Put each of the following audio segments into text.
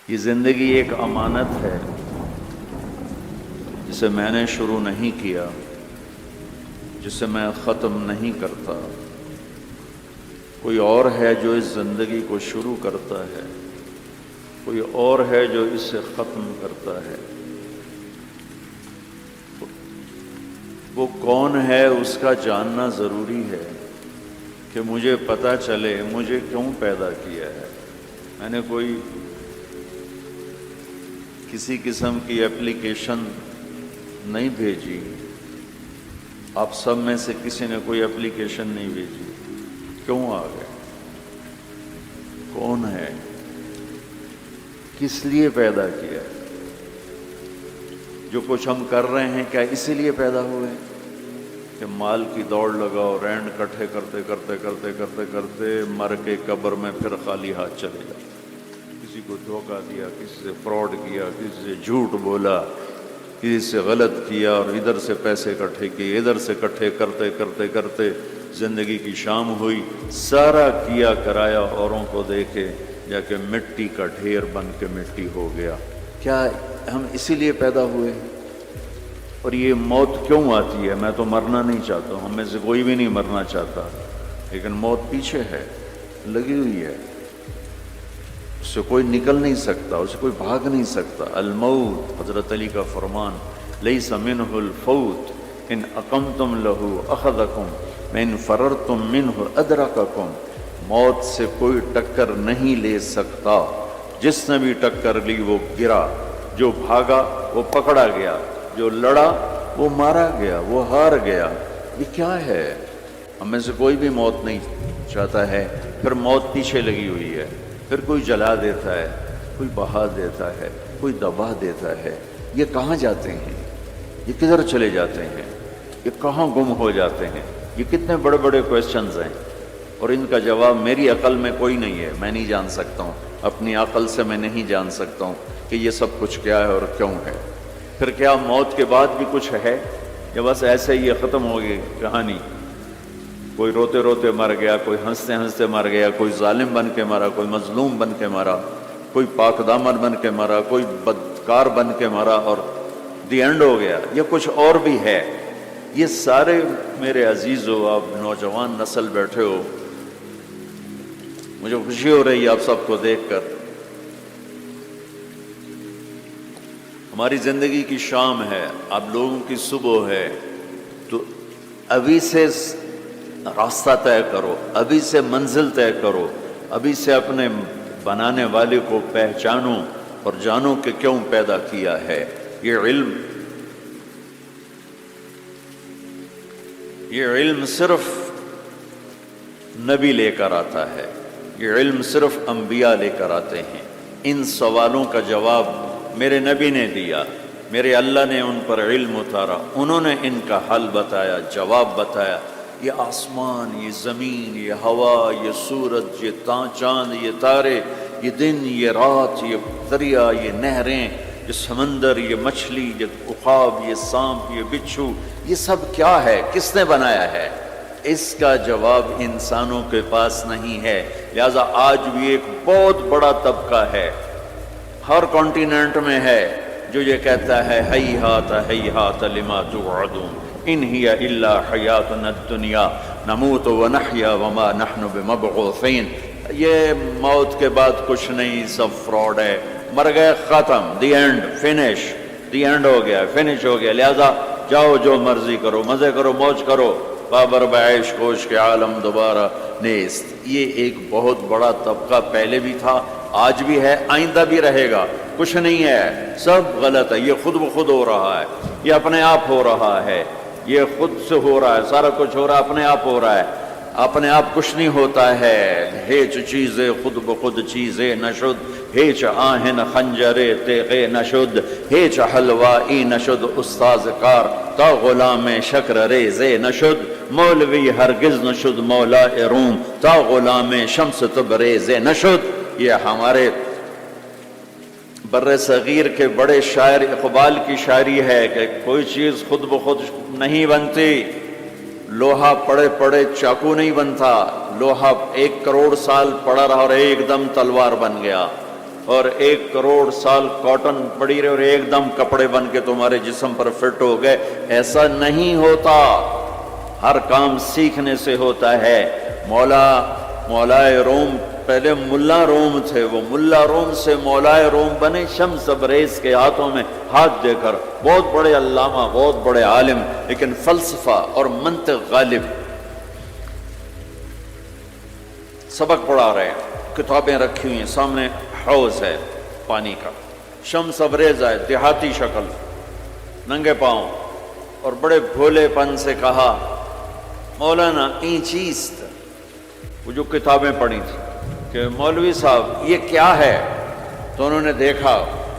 یہ زندگی ایک امانت ہے جسے میں نے شروع نہیں کیا، جسے میں ختم نہیں کرتا۔ کوئی اور ہے جو اس زندگی کو شروع کرتا ہے، کوئی اور ہے جو اسے ختم کرتا ہے۔ وہ کون ہے اس کا جاننا ضروری ہے کہ مجھے پتہ چلے مجھے کیوں پیدا کیا ہے۔ میں نے کوئی کسی قسم کی اپلیکیشن نہیں بھیجی، آپ سب میں سے کسی نے کوئی اپلیکیشن نہیں بھیجی، کیوں آ گئے؟ کون ہے؟ کس لیے پیدا کیا ہے؟ جو کچھ ہم کر رہے ہیں کیا اسی لیے پیدا ہوئے کہ مال کی دوڑ لگاؤ، رینڈ کٹھے کرتے کرتے کرتے کرتے کرتے مر کے قبر میں پھر خالی ہاتھ چلے جاؤ؟ کسی کو دھوکہ دیا، کسی سے فراڈ کیا، کسی سے جھوٹ بولا، کسی سے غلط کیا اور ادھر سے پیسے اکٹھے کیے، ادھر سے اکٹھے کرتے کرتے کرتے زندگی کی شام ہوئی، سارا کیا کرایا اوروں کو دیکھے، جا کے مٹی کا ڈھیر بن کے مٹی ہو گیا۔ کیا ہم اسی لیے پیدا ہوئے؟ اور یہ موت کیوں آتی ہے؟ میں تو مرنا نہیں چاہتا ہوں، ہم میں سے کوئی بھی نہیں مرنا چاہتا، لیکن موت پیچھے ہے، لگی ہوئی ہے، اس سے کوئی نکل نہیں سکتا، اس سے کوئی بھاگ نہیں سکتا۔ الموت، حضرت علی کا فرمان، لیس منہ الفوت ان اقمتم لہ اخذکم وان فررتم منہ ادرککم۔ موت سے کوئی ٹکر نہیں لے سکتا، جس نے بھی ٹکر لی وہ گرا، جو بھاگا وہ پکڑا گیا، جو لڑا وہ مارا گیا، وہ ہار گیا۔ یہ کیا ہے؟ ہم میں سے کوئی بھی موت نہیں چاہتا ہے، پھر موت پیچھے لگی ہوئی ہے، پھر کوئی جلا دیتا ہے، کوئی بہا دیتا ہے، کوئی دبا دیتا ہے۔ یہ کہاں جاتے ہیں؟ یہ کدھر چلے جاتے ہیں؟ یہ کہاں گم ہو جاتے ہیں؟ یہ کتنے بڑے بڑے کویسچنز ہیں، اور ان کا جواب میری عقل میں کوئی نہیں ہے، میں نہیں جان سکتا ہوں، اپنی عقل سے میں نہیں جان سکتا ہوں کہ یہ سب کچھ کیا ہے اور کیوں ہے۔ پھر کیا موت کے بعد بھی کچھ ہے یا بس ایسے ہی یہ ختم ہو گئی کہانی؟ کوئی روتے روتے مر گیا، کوئی ہنستے ہنستے مر گیا، کوئی ظالم بن کے مرا، کوئی مظلوم بن کے مرا، کوئی پاک دامن بن کے مرا، کوئی بدکار بن کے مرا، اور دی اینڈ ہو گیا؟ یہ کچھ اور بھی ہے؟ یہ سارے میرے عزیزو، آپ نوجوان نسل بیٹھے ہو، مجھے خوشی ہو رہی ہے آپ سب کو دیکھ کر۔ ہماری زندگی کی شام ہے، آپ لوگوں کی صبح ہے، تو ابھی سے راستہ طے کرو، ابھی سے منزل طے کرو، ابھی سے اپنے بنانے والے کو پہچانو اور جانو کہ کیوں پیدا کیا ہے۔ یہ علم صرف نبی لے کر آتا ہے، یہ علم صرف انبیاء لے کر آتے ہیں۔ ان سوالوں کا جواب میرے نبی نے دیا، میرے اللہ نے ان پر علم اتارا، انہوں نے ان کا حل بتایا، جواب بتایا۔ یہ آسمان، یہ زمین، یہ ہوا، یہ سورج، یہ چاند، یہ تارے، یہ دن، یہ رات، یہ دریا، یہ نہریں، یہ سمندر، یہ مچھلی، یہ عقاب، یہ سانپ، یہ بچھو، یہ سب کیا ہے؟ کس نے بنایا ہے؟ اس کا جواب انسانوں کے پاس نہیں ہے۔ لہذا آج بھی ایک بہت بڑا طبقہ ہے، ہر کانٹیننٹ میں ہے، جو یہ کہتا ہے ہیہات ہیہات لما توعدون ان ہی الا حیاتنا الدنیا نموت ونحیا وما نحن بمبعوثین۔ یہ موت کے بعد کچھ نہیں، سب فراڈ ہے، مر گئے، ختم، the end, finish, the end ہو گیا، فنش ہو گیا۔ لہذا جاؤ جو مرضی کرو، مزے کرو، موج کرو، بابر بعیش کوش کے عالم دوبارہ نیست۔ یہ ایک بہت بڑا طبقہ پہلے بھی تھا، آج بھی ہے، آئندہ بھی رہے گا۔ کچھ نہیں ہے، سب غلط ہے، یہ خود بخود ہو رہا ہے، یہ اپنے آپ ہو رہا ہے، یہ خود سے ہو رہا ہے، سارا کچھ ہو رہا ہے، اپنے آپ ہو رہا ہے۔ اپنے آپ کچھ نہیں ہوتا ہے، ہیچ چیزیں خود بخود چیزیں نشد، ہیچ آہن خنجرے تیغے نشد، ہیچ حلوائی نشد استاذ کار، تا غلام شکر ریزے نشد، مولوی ہرگز نشد مولا روم، تا غلام شمس تبریزے نشد۔ یہ ہمارے بر صغیر کے بڑے شاعر اقبال کی شاعری ہے کہ کوئی چیز خود بخود نہیں بنتی، لوہا پڑے پڑے چاقو نہیں بنتا، لوہا 1 کروڑ سال پڑا رہا اور ایک دم تلوار بن گیا۔ اور 1 کروڑ سال کاٹن پڑی رہے اور ایک دم کپڑے بن کے تمہارے جسم پر فٹ ہو گئے، ایسا نہیں ہوتا۔ ہر کام سیکھنے سے ہوتا ہے۔ مولائے روم پہلے ملا روم تھے، وہ ملا روم سے مولائے روم بنے شمس تبریز کے ہاتھوں میں ہاتھ دے کر، بہت بڑے علامہ، بہت بڑے عالم، لیکن فلسفہ اور منطق غالب۔ سبق پڑھا رہے ہیں، کتابیں رکھی ہوئی ہیں، سامنے حوض ہے پانی کا، شمس تبریز آئے، دیہاتی شکل، ننگے پاؤں، اور بڑے بھولے پن سے کہا مولانا این چیست، وہ جو کتابیں پڑھی تھی کہ مولوی صاحب یہ کیا ہے؟ تو انہوں نے دیکھا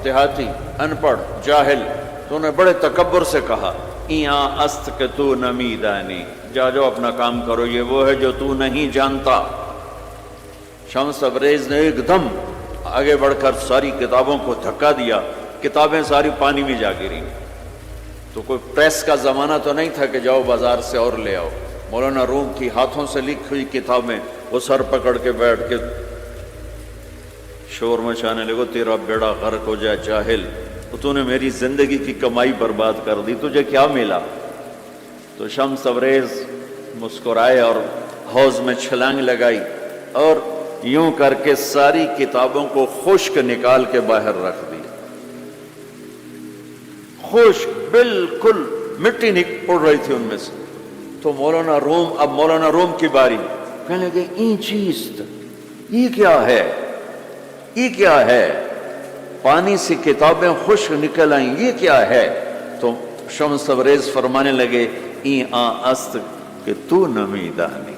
دیہاتی، ان پڑھ، جاہل، تو انہوں نے بڑے تکبر سے کہا ایاں است کہ تو نمیدانی، جا جاؤ اپنا کام کرو، یہ وہ ہے جو تو نہیں جانتا۔ شمس تبریز نے ایک دم آگے بڑھ کر ساری کتابوں کو دھکا دیا، کتابیں ساری پانی میں جا گری۔ تو کوئی پریس کا زمانہ تو نہیں تھا کہ جاؤ بازار سے اور لے آؤ۔ مولانا روم کی ہاتھوں سے لکھی ہوئی کتابیں وہ سر پکڑ کے بیٹھ کے شور مچانے لگو، تیرا بیڑا غرق ہو جائے جاہل، تو نے میری زندگی کی کمائی برباد کر دی، تجھے کیا ملا؟ تو شمس تبریز مسکرائے اور حوض میں چھلانگ لگائی اور یوں کر کے ساری کتابوں کو خشک نکال کے باہر رکھ دی، خشک، بالکل مٹی اڑ رہی تھی ان میں سے۔ تو مولانا روم کی باری، کہنے لگے این چیست، یہ کیا ہے، یہ کیا ہے؟ پانی سے کتابیں خشک نکل آئیں، یہ کیا ہے؟ تو شمس تبریز فرمانے لگے این است کہ تو نمیدانی،